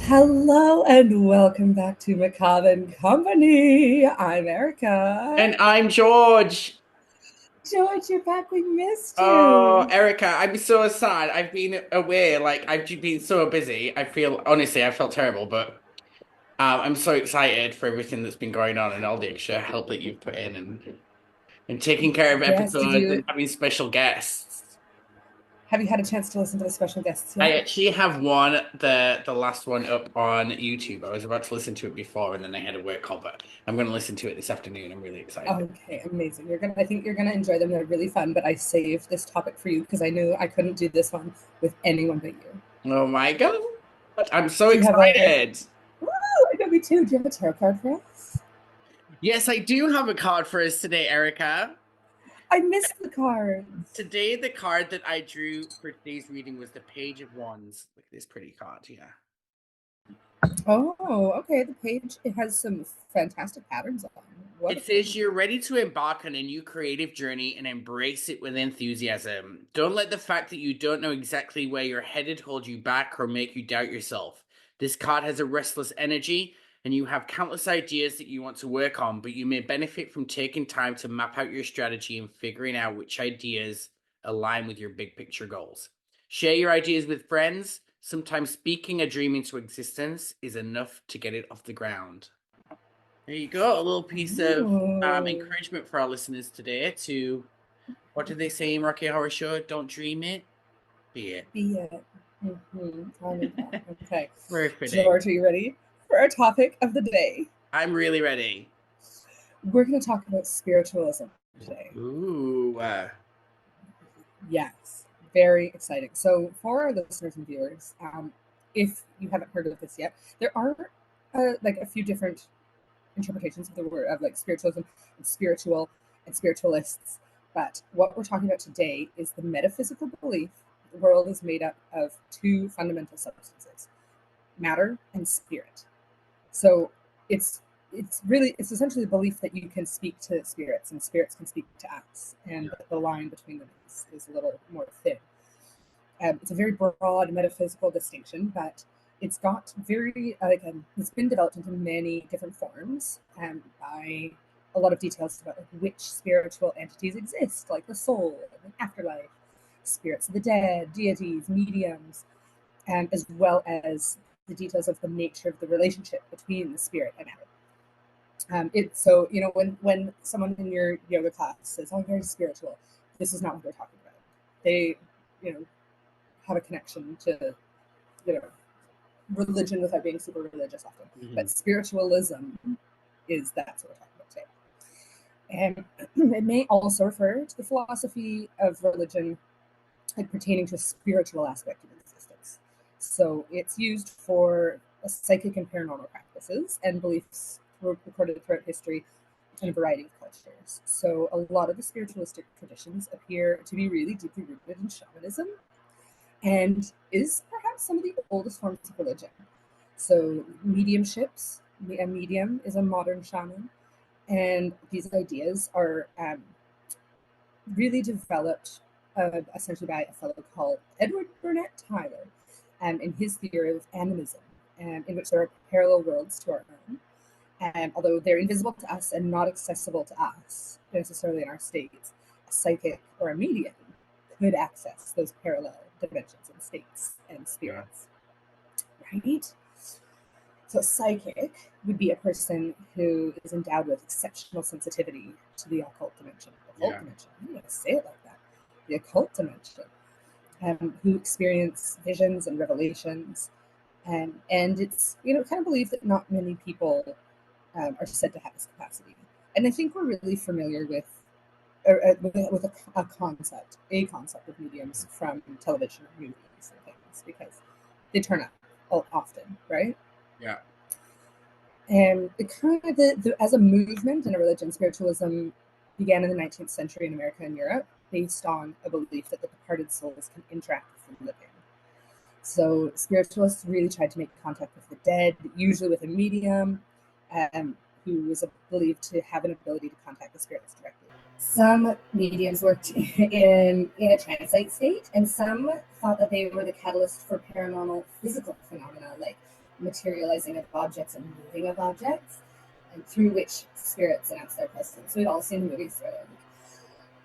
Hello and welcome back to Macabre and Company. I'm And Erica. I'm George. George, you're back. We missed Oh, you. Erica, I'm so sad. I've been away. I've been so busy. Honestly, I felt terrible, but I'm so excited for everything that's been going on and all the extra help that you've put in and taking care of Yes, did episodes you and having special guests. have you had a chance to listen to the special guests I yet? actually have the last one up on YouTube. I was about to listen to it before, and then I had a work call, but I'm going to listen to it this afternoon. I'm really excited. Okay, amazing. I think you're gonna enjoy them. They're really fun, but I saved this topic for you because I knew I couldn't do this one with anyone but you. Oh my God, I'm so Do you have a excited. Woo, I know me too. Do you have a tarot card for us? Yes, I do have a card for us today, Erica. I missed the cards. Today, the card that I drew for today's reading was the Page of Wands. Look at this pretty card, yeah. Oh, okay. The page it has some fantastic patterns on. What a It says page. you're ready to embark on a new creative journey and embrace it with enthusiasm. Don't let the fact that you don't know exactly where you're headed hold you back or make you doubt yourself. This card has a restless energy, and you have countless ideas that you want to work on, but you may benefit from taking time to map out your strategy and figuring out which ideas align with your big picture goals. Share your ideas with friends. Sometimes speaking a dream into existence is enough to get it off the ground. There you go. A little piece of Ooh. encouragement for our listeners today to, what do they say in Rocky Horror Show? Don't dream it, be it. Be it. I knew that. Okay. Very fitting. George, are you ready for our topic of the day? I'm really ready. We're going to talk about spiritualism today. Ooh. Yes. Very exciting. So, for our listeners and viewers, if you haven't heard of this yet, there are like a few different interpretations of the word of like spiritualism and spiritual and spiritualists. But what we're talking about today is the metaphysical belief that the world is made up of two fundamental substances, matter and spirit. So it's it's essentially the belief that you can speak to spirits and spirits can speak to us, and Yeah. the line between them is a little more thin. It's a very broad metaphysical distinction, but it's got very it's been developed into many different forms by a lot of details about like which spiritual entities exist, like the soul, the afterlife, spirits of the dead, deities, mediums, as well as the details of the nature of the relationship between the spirit and matter. It's so when someone in your yoga class says, "Oh, I'm very spiritual," this is not what they're talking about. They, you know, have a connection to you know religion without being super religious often. Hmm. But spiritualism is that's what we're talking about today. And it may also refer to the philosophy of religion like pertaining to a spiritual aspect of existence. So it's used for psychic and paranormal practices and beliefs recorded throughout history in a variety of cultures. So a lot of the spiritualistic traditions appear to be really deeply rooted in shamanism and is perhaps some of the oldest forms of religion. So, mediumships, a medium is a modern shaman, and these ideas are really developed essentially by a fellow called Edward Burnett Tyler in his theory of animism, in which there are parallel worlds to our own. Although they're invisible to us and not accessible to us necessarily in our states, a psychic or a medium could access those parallel dimensions and states and Yeah. spirits, right? So, a psychic would be a person who is endowed with exceptional sensitivity to the occult dimension. Occult Yeah. dimension, I'm going to say it like that. The occult dimension, who experience visions and revelations. And it's, kind of believed that not many people are said to have this capacity. And I think we're really familiar with a concept of mediums from television or movies and things because they turn up often, right? Yeah. And it kind of as a movement and a religion, spiritualism began in the 19th century in America and Europe, based on a belief that the departed souls can interact with the living. So spiritualists really tried to make contact with the dead, usually with a medium, who was believed to have an ability to contact the spirits directly. Some mediums worked in a translate state, and some thought that they were the catalyst for paranormal physical phenomena like materializing of objects and moving of objects, and through which spirits announce their presence. We've all seen the movies where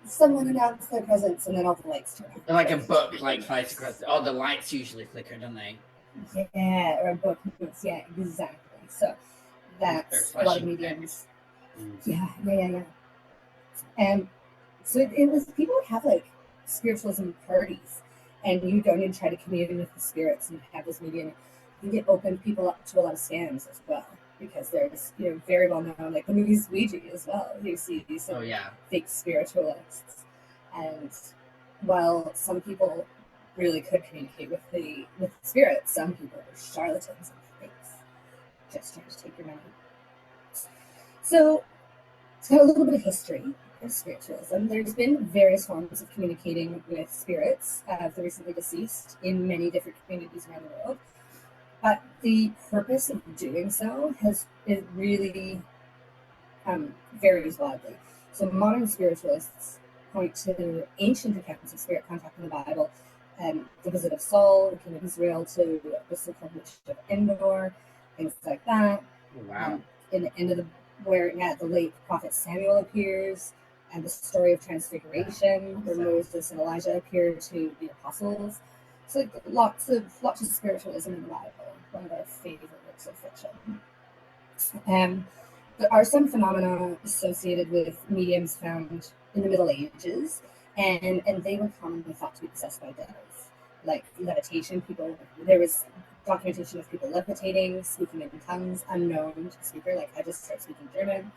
someone announced their presence and then all the lights turn on. Like a book, like flies across. Oh, the lights usually flicker, don't they? Yeah, or a book moves. Yeah, exactly. So that's a lot of mediums. Yeah. And so it was, people would have like spiritualism parties, and you go and try to commune with the spirits and have this medium. You get open people up to a lot of scams as well, because there's, very well known, like the movies Ouija as well. You see these fake spiritualists, and while some people really could communicate with the spirits, some people are charlatans and fakes, just trying to take your money. So it's got a little bit of history of spiritualism. There's been various forms of communicating with spirits of the recently deceased in many different communities around the world. But the purpose of doing so it really varies widely. So modern spiritualists point to ancient accounts of spirit contact in the Bible, the visit of Saul, the king of Israel, to the so-called witch of Endor, things like that. Wow. In the end of where the late prophet Samuel appears, and the story of Transfiguration, where Moses and Elijah appear to the apostles. So like, lots of spiritualism in the Bible, one of our favorite works of fiction. There are some phenomena associated with mediums found in the Middle Ages, and they were commonly thought to be possessed by devils, like levitation. There was documentation of people levitating, speaking in tongues unknown to the speaker, like I just started speaking German.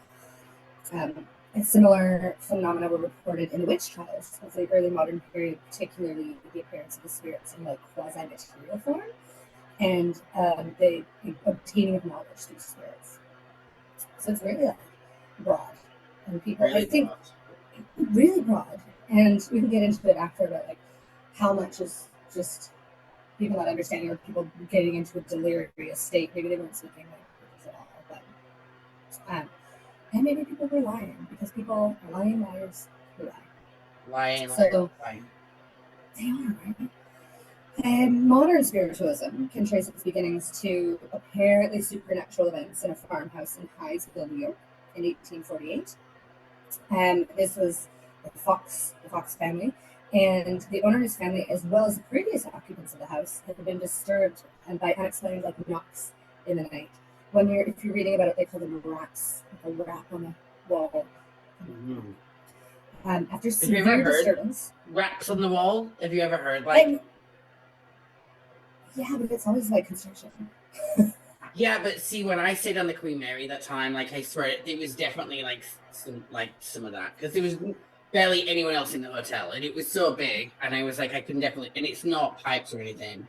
And similar phenomena were reported in the witch trials of the early modern period, particularly the appearance of the spirits in like quasi-material form, and the obtaining of knowledge through spirits. So it's really broad, and people, really, I think, broad. Really broad. And we can get into it after about like how much is just people not understanding, or people getting into a delirious state. Maybe they weren't speaking languages at all, but and maybe people were lying, because people are lying liars who lie. Lying. They are, right? And modern spiritualism can trace its beginnings to apparently supernatural events in a farmhouse in Hyattsville, New York, in 1848. This was the Fox family, and the owner and his family, as well as the previous occupants of the house, had been disturbed by unexplained knocks in the night. If you're reading about it, they call them raps, like a rap on the wall. Mm-hmm. After severe disturbance, raps on the wall. Have you ever heard yeah, but it's always like construction. Yeah, but see, when I stayed on the Queen Mary that time, I swear it was definitely some of that, because there was barely anyone else in the hotel, and it was so big, and I was like, I can definitely, and it's not pipes or anything.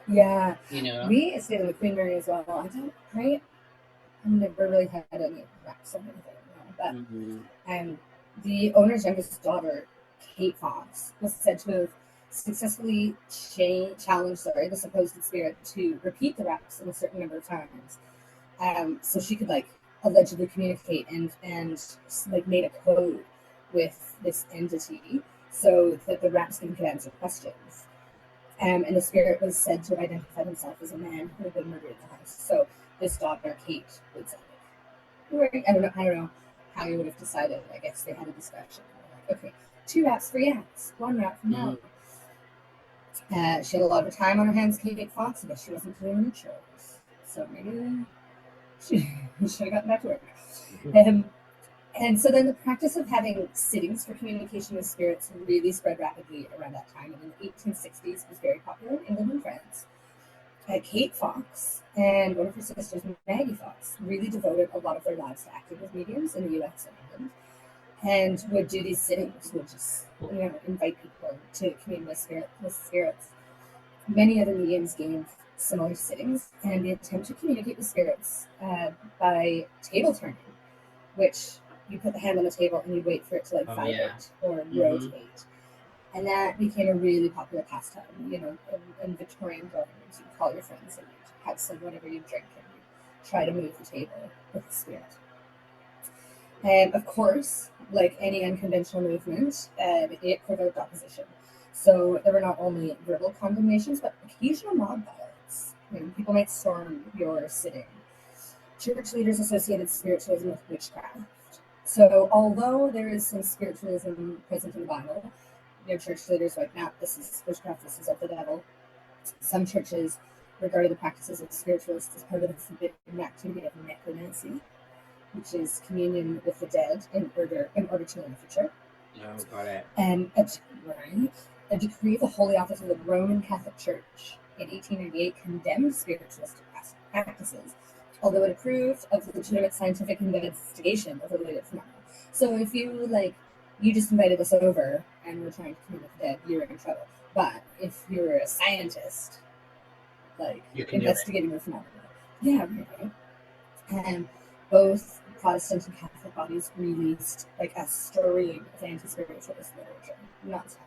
Yeah, we stayed on the Queen Mary as well. I've never really had any raps or anything, but the owner's youngest daughter, Kate Fox, was said to have successfully challenged the supposed spirit to repeat the raps in a certain number of times, so she could allegedly communicate and made a code with this entity so that the raps could answer questions. And the spirit was said to have identified himself as a man who had been murdered in the house. So this daughter, Kate, would say, I don't know how you would have decided. I guess they had a discussion. Okay, 2 raps for yes, 1 rap for no. She had a lot of time on her hands, Kate Fox. I guess she wasn't doing any chores, so maybe she should have gotten back to work. And so then the practice of having sittings for communication with spirits really spread rapidly around that time. And in the 1860s, it was very popular in England and France. Kate Fox and one of her sisters, Maggie Fox, really devoted a lot of their lives to acting with mediums in the U.S. and England, and would do these sittings, would just invite people to commune with spirits. Many other mediums gave similar sittings, and they attempt to communicate with spirits by table turning, which you put the hand on the table and you wait for it to vibrate or rotate. And that became a really popular pastime, in Victorian gardens. You call your friends and you have some whatever you drink and you try to move the table with the spirit. And of course, like any unconventional movement, it provoked opposition. So there were not only verbal condemnations, but occasional mob violence. people might storm your sitting. Church leaders associated spiritualism with witchcraft. So although there is some spiritualism present in the Bible, church leaders are like, no, this is witchcraft, this is of the devil. Some churches regarded the practices of spiritualists as part of the forbidden activity of necromancy, which is communion with the dead in order to know the future. Oh, got it. And a decree of the Holy Office of the Roman Catholic Church in 1898 condemned spiritualist practices, although it approved of the legitimate scientific investigation of related phenomena. So if you just invited us over and we're trying to commune with the dead, you're in trouble. But if you're a scientist, investigating the phenomena, yeah, right. And both Protestant and Catholic bodies released a stream of anti-spiritualist literature, nonstop.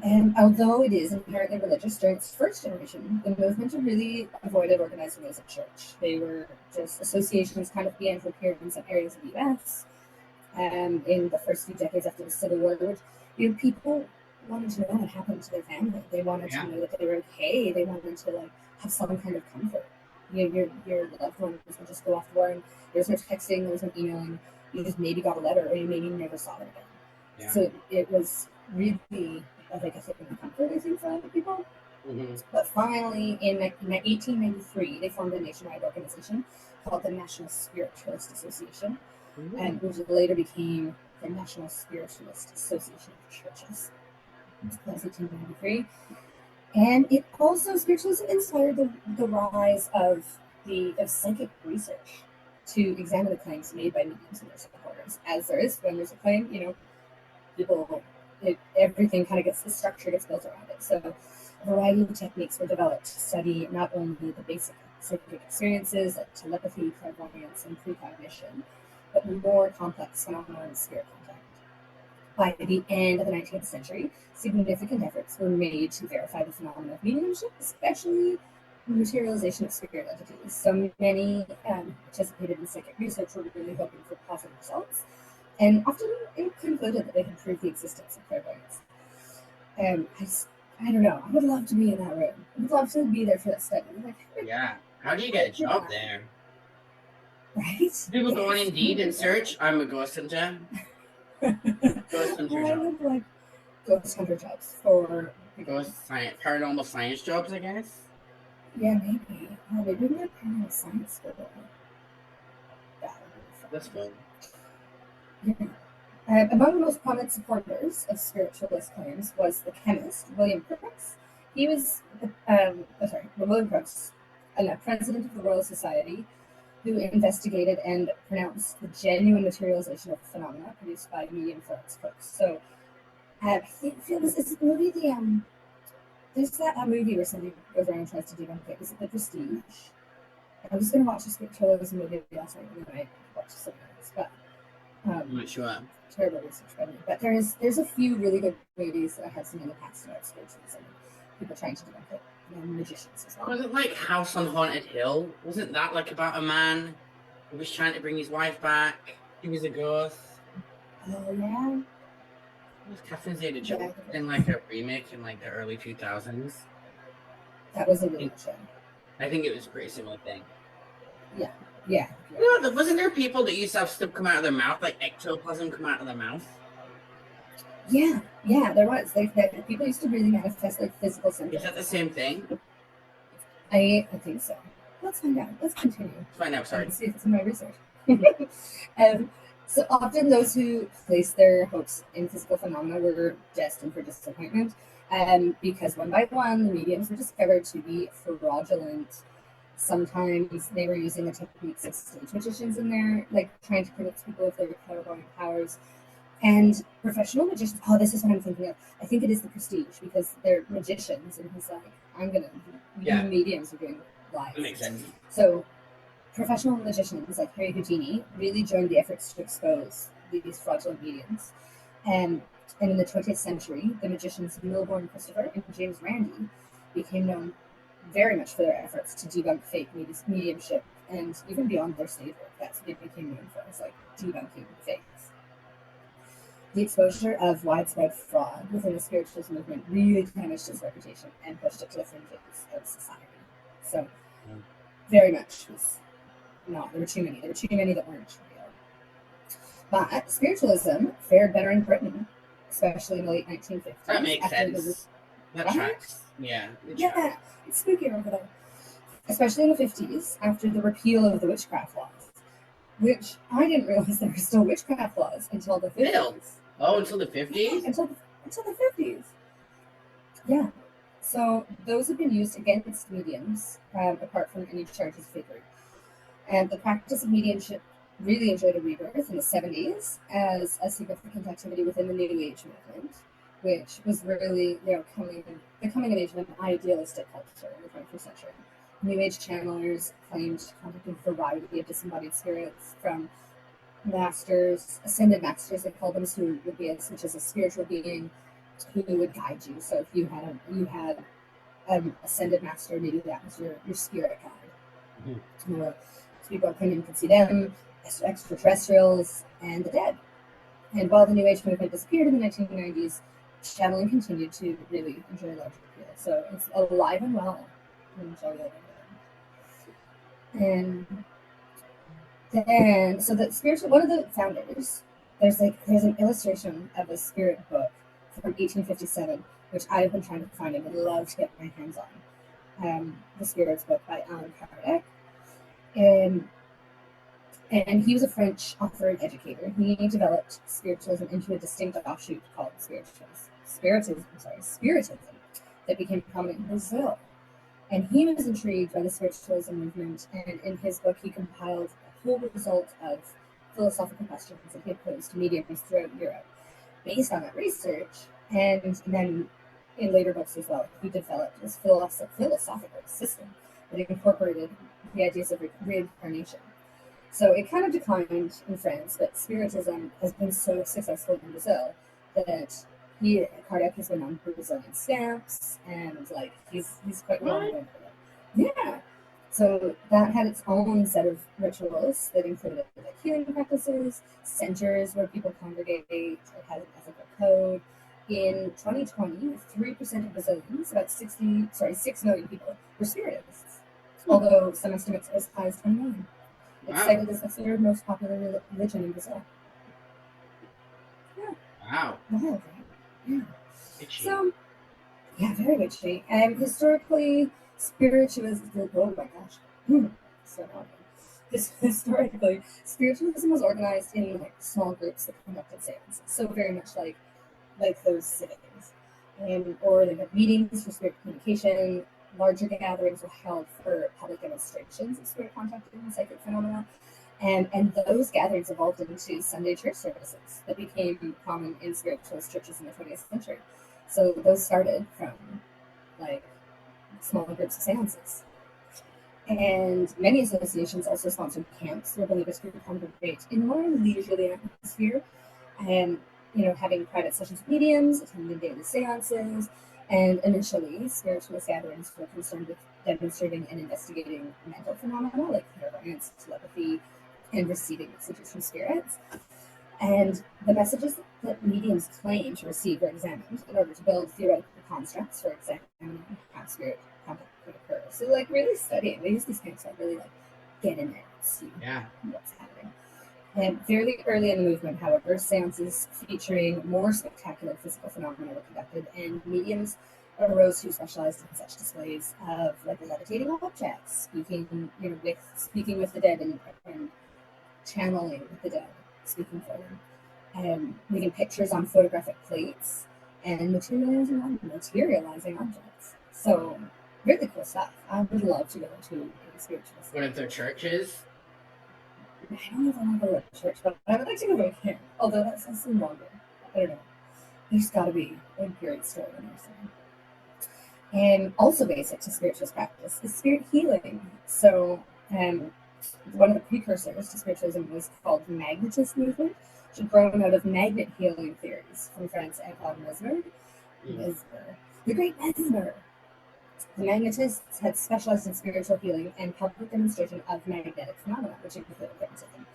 And although it is inherently religious, during its first generation, the movement really avoided organizing as a church. They were just associations kind of began to appear in some areas of the U.S. In the first few decades after the Civil War, which people wanted to know what happened to their family. They wanted to know that they were okay. They wanted to have some kind of comfort. Your loved ones would just go off to war, and there was no texting, there was no emailing. You just maybe got a letter, or you maybe never saw them again. Yeah. So it was really a thing of comfort, I think, for other people. Mm-hmm. But finally, in 1893, they formed a nationwide organization called the National Spiritualist Association, and which later became the National Spiritualist Association of Churches. That was 1893. And it also, spiritualism inspired the rise of psychic research to examine the claims made by mediums and their supporters. As there is, when there's a claim, everything kind of the structure gets built around it. So a variety of techniques were developed to study not only the basic psychic experiences like telepathy, clairvoyance, and precognition, but more complex phenomena and spirit contact. By the end of the 19th century, significant efforts were made to verify the phenomena of mediumship, especially the materialization of spirit entities. So many participated in psychic research were really hoping for positive results, and often it concluded that they had proved the existence of clairvoyance. I don't know. I would love to be in that room. I would love to be there for that study. Yeah. How do you get a job there? Right? People go on Indeed and search, I'm a ghost hunter. Ghost hunter job. I would like ghost hunter jobs for paranormal science jobs, I guess. Yeah, maybe. Oh, maybe we have paranormal science for that. That's fun. Yeah. Among the most prominent supporters of spiritualist claims was the chemist William Crookes. He was William Crookes, president of the Royal Society, who investigated and pronounced the genuine materialization of phenomena produced by medium Florence Cookes. So, I feel this is the movie. There's that movie where somebody goes around and tries to debunk it. Is it The Prestige? I was going to watch a spiritualism movie last night, and then I watched something else. But I'm not sure. Terrible research by me. But there's a few really good movies that I have seen in the past about spiritualism. People trying to debunk it. And magicians as well. Was it like House on Haunted Hill? Wasn't that about a man who was trying to bring his wife back? He was a ghost. Oh, yeah. Was Catherine Zeta-Jones in a remake in the early 2000s? That was a really good show. I think it was a pretty similar thing. Yeah. Wasn't there people that used to have stuff come out of their mouth, like ectoplasm come out of their mouth? Yeah, there was. People used to really manifest physical symptoms. Is that the same thing? I think so. Let's find out. Let's continue. Let's find out, sorry. Let's see if it's in my research. So often those who placed their hopes in physical phenomena were destined for disappointment, because one by one, the mediums were discovered to be fraudulent. Sometimes they were using the techniques of stage magicians in there, trying to convince people of their clairvoyant powers. And professional magicians, this is what I'm thinking of. I think it is The Prestige, because they're magicians, and he's mediums are doing live. That makes sense. So professional magicians like Harry Houdini really joined the efforts to expose these fraudulent mediums. And in the 20th century, the magicians Milbourne Christopher and James Randi became known very much for their efforts to debunk fake mediumship, and even beyond their stage work, that's what they became known for, is debunking fakes. The exposure of widespread fraud within the spiritualist movement really tarnished its reputation and pushed it to the fringes of society. So very much was not. There were too many. There were too many that weren't real. But spiritualism fared better in Britain, especially in the late 1950s. That makes sense. That tracks. Yeah. Yeah, it's spooky over there. Especially in the 50s, after the repeal of the witchcraft laws, which I didn't realize there were still witchcraft laws until the 50s. Oh, until the 50s? Yeah, until the 50s. Yeah. So those have been used against mediums, apart from any charges of fakery. And the practice of mediumship really enjoyed a rebirth in the 70s as a significant activity within the New Age movement, which was really, the coming of age of an idealistic culture in the 21st century. New Age channelers claimed to contact a variety of disembodied spirits, from masters, ascended masters, they call them, who would be such as a spiritual being who would guide you. So if you had an ascended master, maybe that was your spirit guide. Mm-hmm. People come in and could see them, extraterrestrials, and the dead. And while the New Age movement disappeared in the 1990s, channeling continued to really enjoy a larger appeal. So it's alive and well. And then, so the spiritual, one of the founders, there's an illustration of a spirit book from 1857, which I've been trying to find and would love to get my hands on. The Spirits book by Macabre&Co. And he was a French author and educator. He developed spiritualism into a distinct offshoot called Spiritism that became prominent in Brazil. And he was intrigued by the spiritualism movement, and in his book he compiled a whole result of philosophical questions that he had posed to mediums throughout Europe. Based on that research, and then in later books as well, he developed this philosophical system that incorporated the ideas of reincarnation. So it kind of declined in France, but Spiritism has been so successful in Brazil that Kardec has been on Brazilian stamps, and he's quite well known for that. Yeah. So that had its own set of rituals that included healing practices, centers where people congregate. It had an ethical code. In 2020, 3% of Brazilians, about 6 million people, were spiritists, although some estimates as high as 20 million. It's cited as the third most popular religion in Brazil. Yeah. Wow. Right? Yeah. Itchy. So, yeah, very witchy. And historically, spiritualism. Oh my gosh. So not historically, spiritualism was organized in small groups that conducted seances. So very much like those sittings, or they had meetings for spirit communication. Larger gatherings were held for public demonstrations of spirit contact and psychic phenomena. And those gatherings evolved into Sunday church services that became common in spiritualist churches in the 20th century. So those started from small groups of seances. And many associations also sponsored camps where believers could congregate in more leisurely atmosphere, and having private sessions with mediums, attending daily seances. And initially, spiritualist gatherings were concerned with demonstrating and investigating mental phenomena like clairvoyance, telepathy, and receiving messages from spirits. And the messages that mediums claim to receive were examined in order to build theoretical constructs for examining how spirit contact could occur. So, really studying. They use these camps to really get in there and see what's happening. And fairly early in the movement, however, seances featuring more spectacular physical phenomena were conducted, and mediums arose who specialized in such displays of levitating objects, speaking with the dead, and channeling the dead, speaking for them, making pictures on photographic plates, and materializing objects. So really cool stuff. I would love to go to a spiritualist. One of their churches. I don't even want to go to church, but I would like to go to a camp. Although that sounds so longer. I don't know. There's got to be a great story in there somewhere. And also basic to spiritualist practice is spirit healing. So one of the precursors to spiritualism was called the magnetist movement, which had grown out of magnet healing theories from Franz Anton Mesmer. The great Mesmer. The magnetists had specialized in spiritual healing and public demonstration of magnetic phenomena, which included hypnotism.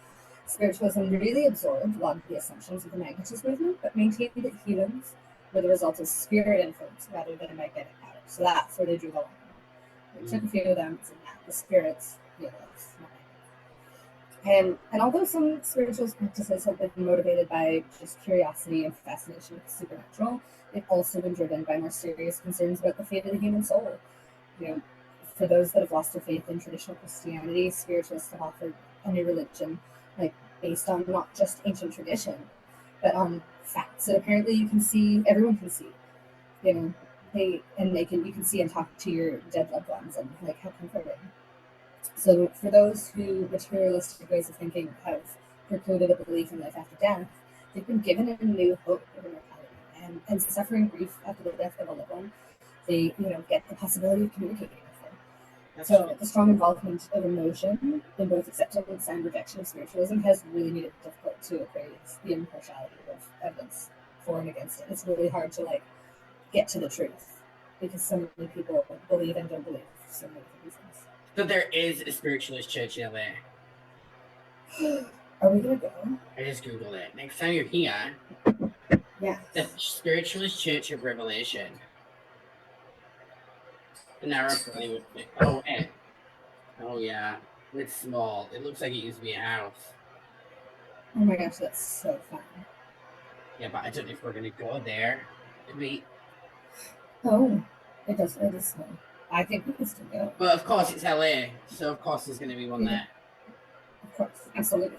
Spiritualism really absorbed a lot of the assumptions of the magnetist movement, but maintained that healings were the result of spirit influence rather than a magnetic power. So that's where they drew the line. It took a few of them to the spirits heal us. And although some spiritual practices have been motivated by just curiosity and fascination with the supernatural, they've also been driven by more serious concerns about the fate of the human soul. You know, for those that have lost their faith in traditional Christianity, spiritualists have offered a new religion, like based on not just ancient tradition, but on facts that apparently you can see, everyone can see. You know, you can see and talk to your dead loved ones, and like how comforting. So for those who materialistic ways of thinking have precluded a belief in life after death, they've been given a new hope of immortality, and suffering grief after the death of a loved one, they get the possibility of communicating with them. So the strong involvement of emotion in both acceptance and rejection of spiritualism has really made it difficult to appraise the impartiality of evidence for and against it. It's really hard to get to the truth because so many people believe and don't believe for so many reasons. So there is a spiritualist church in LA. Are we gonna go? I just googled it. Next time you're here, yeah, the Spiritualist Church of Revelation. The narrow Hollywood. Oh yeah, it's small. It looks like it used to be a house. Oh my gosh, that's so fun. Yeah, but I don't know if we're gonna go there. Oh, it does small. I think we can still go. But of course it's LA, so of course there's gonna be one there. Of course, absolutely.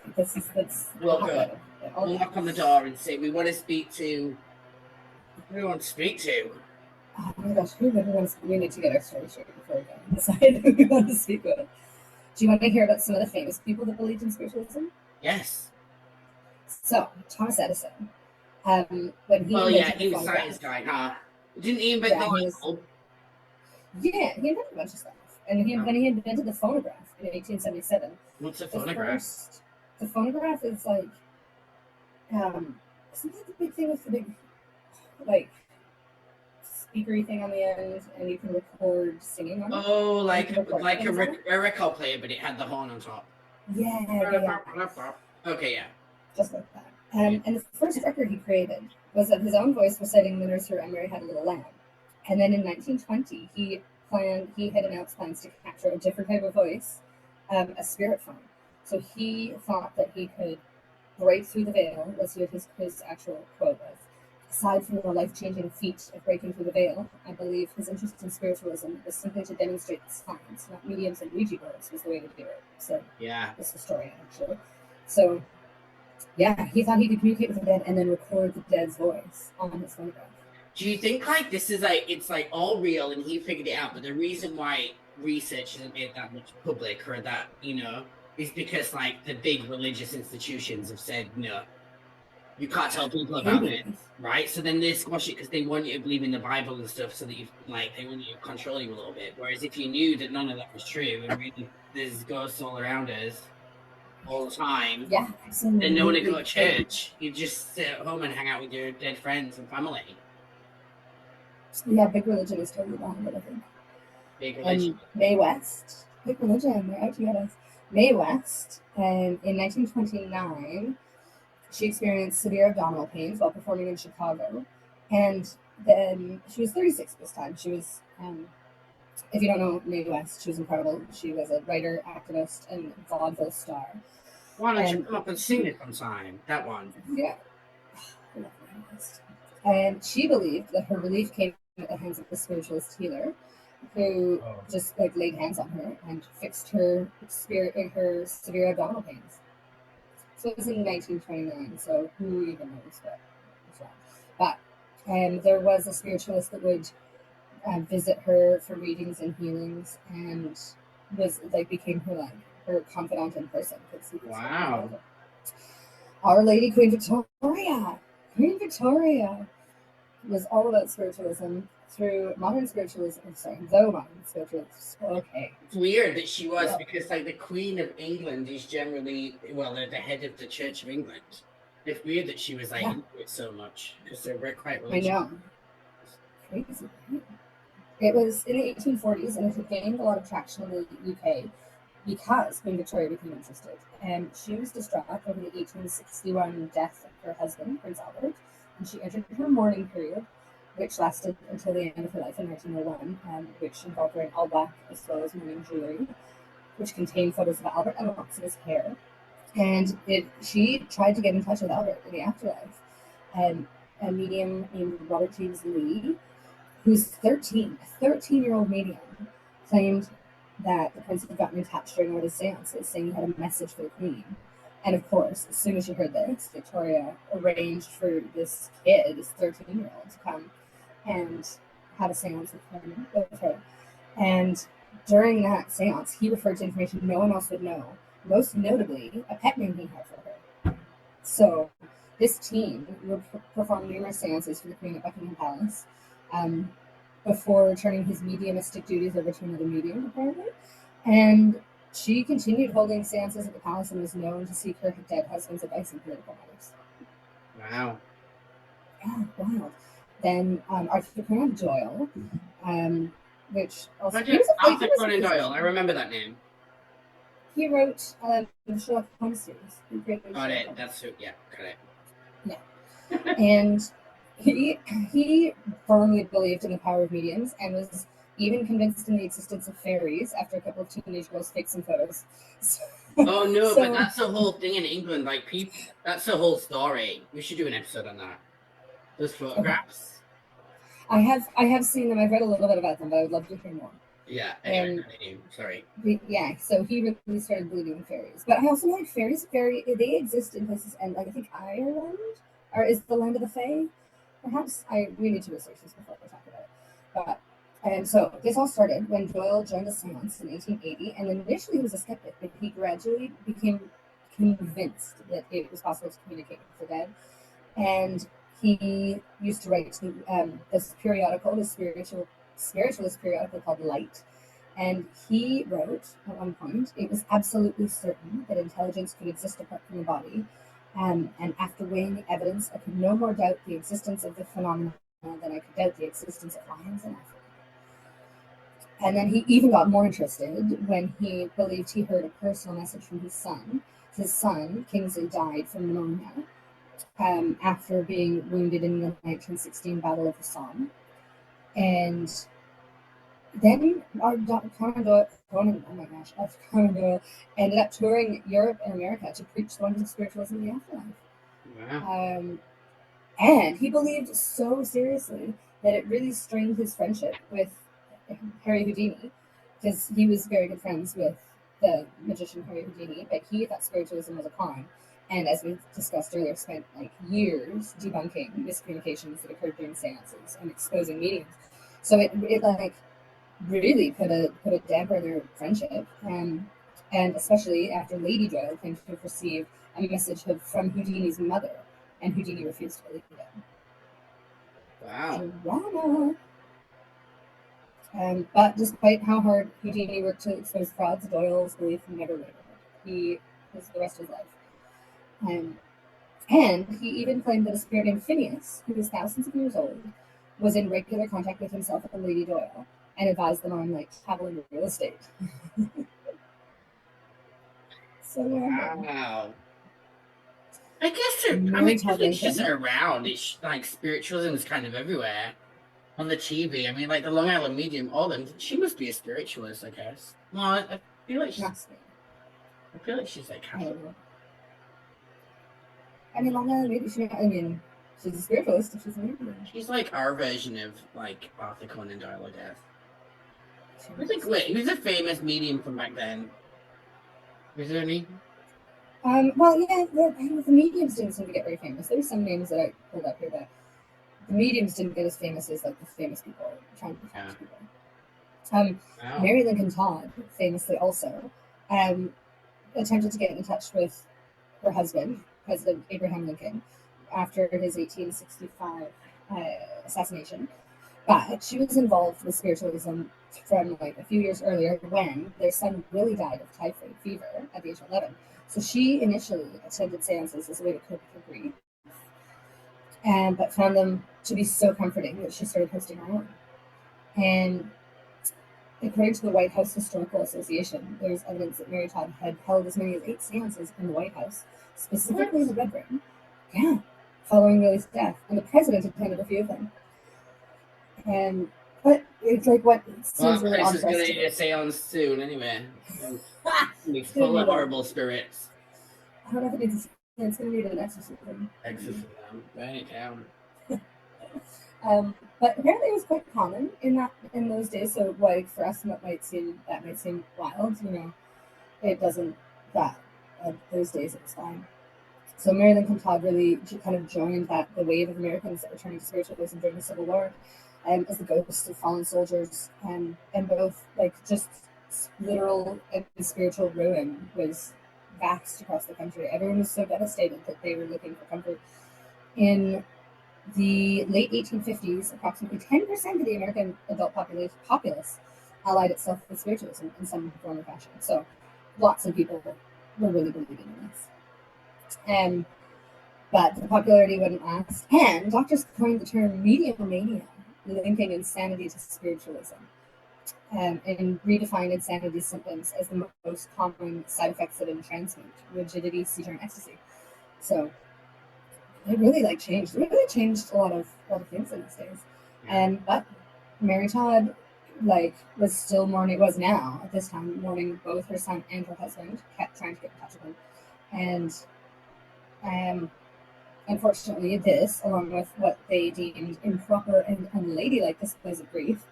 We'll go. We'll knock on the door and say we want to speak to. Who do we want to speak to? Oh my gosh, we need to get our story straight before we go and decide who we want to speak with. Do you want to hear about some of the famous people that believed in spiritualism? Yes. So, Thomas Edison, when he he was a science guy, huh? Didn't he invent the light bulb? Yeah, he invented a bunch of stuff. And when he invented the phonograph in 1877. What's a phonograph? The phonograph is like, isn't that the big thing with the big, speakery thing on the end, and you can record singing on it? Oh, like a record player, but it had the horn on top. Yeah. Okay, yeah. Just like that. And the first record he created was of his own voice reciting the nursery rhyme Mary Had a Little Lamb. And then in 1920, he had announced plans to capture a different type of voice, a spirit phone. So he thought that he could break through the veil. Let's see what his actual quote was. Aside from the life-changing feat of breaking through the veil, I believe his interest in spiritualism was simply to demonstrate science, not mediums and Ouija boards was the way to do it. So yeah, this historian actually. So yeah, he thought he could communicate with the dead and then record the dead's voice on his phonograph. Do you think this is it's all real and he figured it out, but the reason why research isn't made that much public or that, is because the big religious institutions have said, no, you can't tell people about it, right? So then they squash it because they want you to believe in the Bible and stuff so that they want you to control you a little bit. Whereas if you knew that none of that was true and really there's ghosts all around us all the time, then no one would go to church. You just sit at home and hang out with your dead friends and family. Yeah, big religion is totally behind it, I think. Big religion. Mae West, big religion, they're out to get us. Mae West, in 1929, she experienced severe abdominal pains while performing in Chicago. And then she was 36 this time. She was, if you don't know Mae West, she was incredible. She was a writer, activist, and vaudeville star. Why don't you come up and sing it sometime? That one. Yeah. I love Mae West. And she believed that her relief came at the hands of a spiritualist healer who just laid hands on her and fixed her severe abdominal pains. So it was in 1929, so who even knows what was wrong. But there was a spiritualist that would visit her for readings and healings and was became her confidant in person. Wow. Our Lady Queen Victoria. Queen Victoria was all about spiritualism through modern spiritualism. Though modern spiritualism. Okay. It's weird that she was because the Queen of England is generally the head of the Church of England. It's weird that she was into it so much because they're quite religious. I know. Crazy. It was in the 1840s and it had gained a lot of traction in the UK because Queen Victoria became interested. And she was distraught over the 1861 death of her husband, Prince Albert, and she entered her mourning period which lasted until the end of her life in 1901, which involved wearing all black as well as mourning jewelry, which contained photos of Albert and locks of his hair. And she tried to get in touch with Albert in the afterlife. And a medium named Robert James Lee, who's 13, a 13-year-old medium, claimed that the prince had gotten in touch during one of his seances, saying he had a message for the queen. And of course, as soon as she heard this, Victoria arranged for this kid, this 13-year-old, to come and have a seance with her. And during that seance, he referred to information no one else would know, most notably a pet name he had for her. So this team would perform numerous seances for the Queen at Buckingham Palace before turning his mediumistic duties over to another medium, apparently. And she continued holding seances at the palace and was known to seek her dead husband's advice in political matters. Wow. Yeah, wild. Then Arthur Conan Doyle, which also... Arthur Conan Doyle, I remember that name. He wrote the Sherlock Holmes series. Got it, that's it, yeah, got it. Yeah. And he firmly believed in the power of mediums and was even convinced in the existence of fairies after a couple of teenage girls faked some photos. Oh no, but that's the whole thing in England. Like, people, that's the whole story. We should do an episode on that. Those photographs. Okay. I have seen them. I've read a little bit about them, but I would love to hear more. Yeah. Anyway, sorry. Yeah. So he really started believing in fairies, but I also know like fairies. They exist in places, and like I think Ireland, or is the land of the Fae. Perhaps we need to research this before we talk about it. But and so this all started when Doyle joined a seance in 1880, and initially he was a skeptic, but he gradually became convinced that it was possible to communicate with the dead. And he used to write this periodical, this spiritualist periodical called Light. And he wrote at one point, it was absolutely certain that intelligence could exist apart from the body. And after weighing the evidence, I could no more doubt the existence of the phenomenon than I could doubt the existence of lions in Africa. And then he even got more interested when he believed he heard a personal message from his son. His son, Kingsley, died from pneumonia after being wounded in the 1916 Battle of the Somme. And then Conan Doyle ended up touring Europe and America to preach the wonders of spiritualism in the afterlife. Wow. And he believed so seriously that it really strained his friendship with Harry Houdini, because he was very good friends with the magician Harry Houdini, but he thought spiritualism was a con. And as we discussed earlier, spent like years debunking miscommunications that occurred during seances and exposing mediums. So it like really put a damper on their friendship, and especially after Lady Doyle claimed to have received a message from Houdini's mother, and Houdini refused to believe it. Wow. Drama. But despite how hard Houdini worked to expose frauds, Doyle's belief never wavered. He was the rest of his life. And he even claimed that a spirit named Phineas, who was thousands of years old, was in regular contact with himself and Lady Doyle, and advised them on like traveling real estate. So wow. I guess it's just around. It's like spiritualism is kind of everywhere. On the TV, I mean, like the Long Island Medium, all them. She must be a spiritualist, I guess. Well, I feel like she's like half. I mean, Long Island Medium. She's a spiritualist. She's a medium. She's like our version of like Arthur Conan Doyle, I guess. I think. Wait, who's a famous medium from back then? Is there any? Well, yeah, the mediums didn't seem to get very famous. There's some names that I pulled up here, but the mediums didn't get as famous as like the famous people trying to be famous people. Wow. Mary Lincoln Todd, famously also, attempted to get in touch with her husband, President Abraham Lincoln, after his 1865 assassination. But she was involved with spiritualism from like a few years earlier when their son Willie died of typhoid fever at the age of 11. So she initially attended seances as a way to cope with her grief, but found them to be so comforting that she started hosting her own. And according to the White House Historical Association, there's evidence that Mary Todd had held as many as 8 seances in the White House, specifically in the Red Room. Yeah, following Willie's death, and the president attended a few of them. And but it's like what Well, seems that really place odd is for us going to to do. need a seance soon anyway. Be It's gonna full of need a, horrible spirits. I don't know if it needs it's gonna need an exorcism. Exorcism. Burn it down. But apparently it was quite common in those days. So like for us, that might seem wild. You know, it doesn't. That those days it was fine. So Marilyn Comtois really kind of joined the wave of Americans that were turning to spiritualism during the Civil War, as the ghosts of fallen soldiers, and both like just literal and spiritual ruin was vast across the country. Everyone was so devastated that they were looking for comfort. In the late 1850s, approximately 10% of the American adult populace allied itself with spiritualism in some form or fashion. So lots of people were really believing in this. But the popularity wouldn't last. And doctors coined the term mediumania, linking insanity to spiritualism, and redefined insanity symptoms as the most common side effects of entrancement: rigidity, seizure, and ecstasy. So it really changed. It really changed a lot of things in these days. But Mary Todd was still mourning, was now at this time mourning both her son and her husband, kept trying to get in touch with him. And unfortunately, this, along with what they deemed improper and unladylike displays of grief,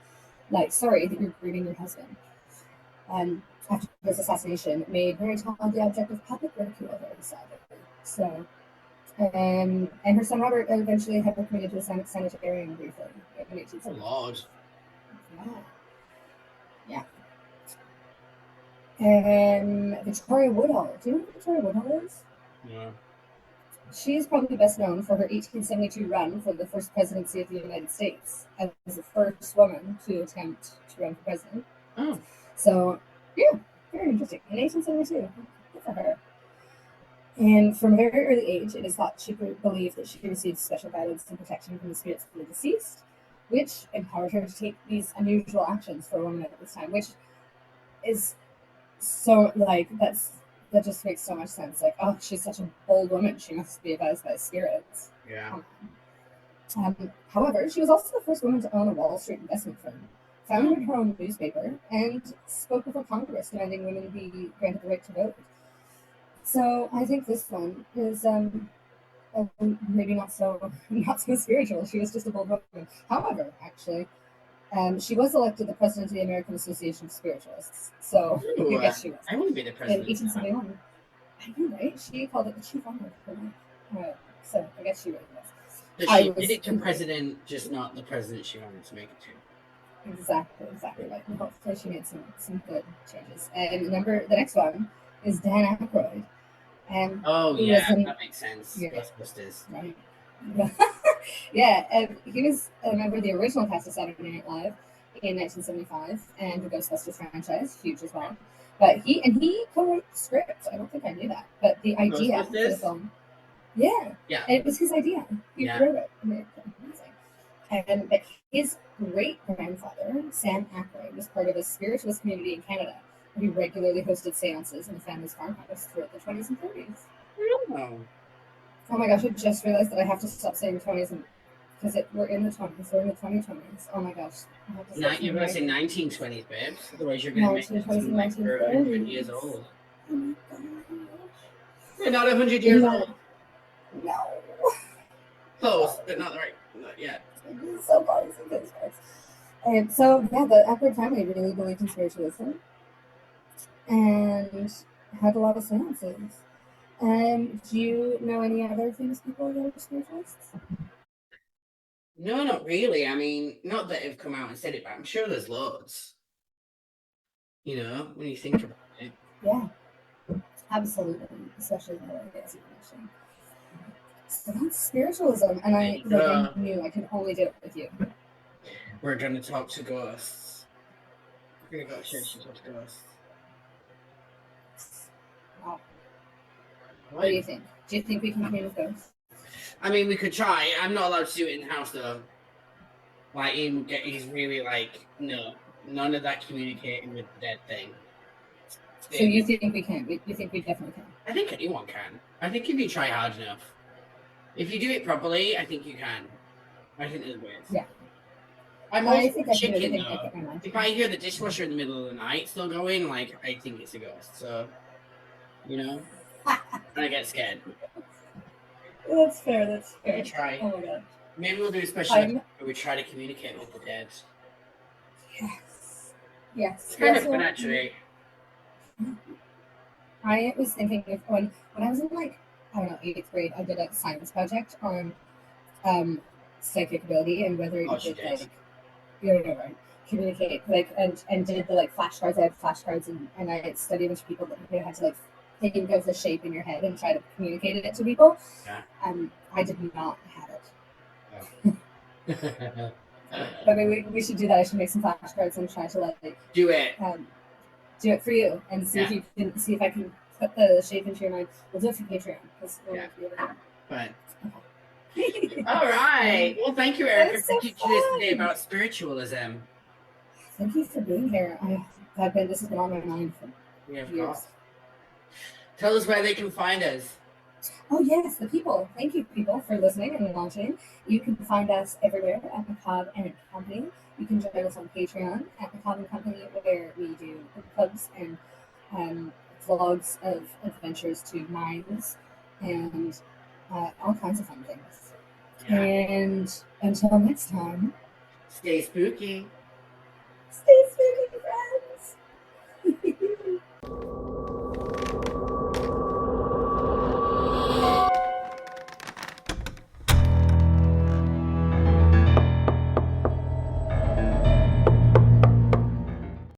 sorry that you're grieving your husband, after his assassination, made Mary Todd the object of public ridicule very sadly. So, and her son Robert eventually had her committed to a sanitarium briefly in 1870. Oh, Lord. Yeah. Victoria Woodhull. Do you know who Victoria Woodhull is? Yeah. She is probably best known for her 1872 run for the first presidency of the United States as the first woman to attempt to run for president. Oh. So, yeah, very interesting. In 1872. Good for her. And from a very early age, it is thought she believed that she received special guidance and protection from the spirits of the deceased, which empowered her to take these unusual actions for a woman at this time, which is so, that just makes so much sense. Oh, she's such a bold woman. She must be advised by spirits. Yeah. However, she was also the first woman to own a Wall Street investment firm, founded her own newspaper, and spoke before Congress demanding women be granted the right to vote. So I think this one is maybe not so spiritual. She was just a bold woman. However, actually, she was elected the president of the American Association of Spiritualists. So Ooh, I guess she was. I want to be the president. In 1871. I know, right? She called it the chief honor of her life. So I guess she really was. But she did it to president, just not the president she wanted to make it to. Exactly right. And hopefully she made some good changes. And the next one is Dan Aykroyd. That makes sense. Yeah, Ghostbusters. Right. Yeah, and he was a member of the original cast of Saturday Night Live in 1975 and the Ghostbusters franchise, huge as well. But he co-wrote the script. I don't think I knew that, but the idea for the film, and it was his idea. He wrote it. Amazing. But his great grandfather, Sam Aykroyd, was part of a spiritualist community in Canada. He regularly hosted seances in the family's farmhouse throughout the 20s and 30s. Oh my gosh, I just realized that I have to stop saying 20s because we're in the 20s. We're in the 2020s. Oh my gosh. You're going to say 1920s, babes. Otherwise, you're going to make it seem like you're 100 years old. Oh my gosh. You're not 100 years old. No. Close, but not right. Not yet. So close. And so, yeah, the Aykroyd family really believed in spiritualism and had a lot of seances. Do you know any other famous people that are spiritualists? No, not really. I mean, not that have come out and said it, but I'm sure there's loads. You know, when you think about it. Yeah, absolutely. Especially as you mentioned. So that's spiritualism, and I knew I could only do it with you. We're going to talk to ghosts. We're going to go to church and talk to ghosts. Wow. What do you think? Do you think we can commune with ghosts? I mean, we could try. I'm not allowed to do it in the house, though. He's really no, none of that communicating with the dead thing. So you think we can? You think we definitely can? I think anyone can. I think if you try hard enough. If you do it properly, I think you can. I think there's ways. Yeah. I'm I also think a I can do chicken anything I though. put my mind If to. I hear the dishwasher in the middle of the night still going, like I think it's a ghost. So, and I get scared. That's fair. That's We fair. could try. Oh my god. Maybe we'll do a special episode I'm where we try to communicate with the dead. yes. Yes. It's We kind of also fun, actually. I was thinking of when I was in like I don't know 8th grade, I did a science project on psychic ability and whether you Oh, she could did. like right, communicate like and did the like flashcards. I had flashcards and I studied a bunch of people that who had to like think of the shape in your head and try to communicate it to people. Yeah. I did not have it. Oh. But maybe we should do that. I should make some flashcards and try to like Do it. do it for you and see if you can see if I can put the shape into your mind. We'll do it for Patreon because we'll make it Fun. okay. All right. Well, thank you, Erica, That's for so teaching us today fun. about spiritualism. Thank you for being here. This has been on my mind for years. Tell us where they can find us. Oh yes, the people. Thank you, people, for listening and watching. You can find us everywhere at Macabre and Company. You can join us on Patreon at Macabre and Company, where we do book clubs and vlogs of adventures to mines and all kinds of fun things. Yeah. And until next time, Stay spooky.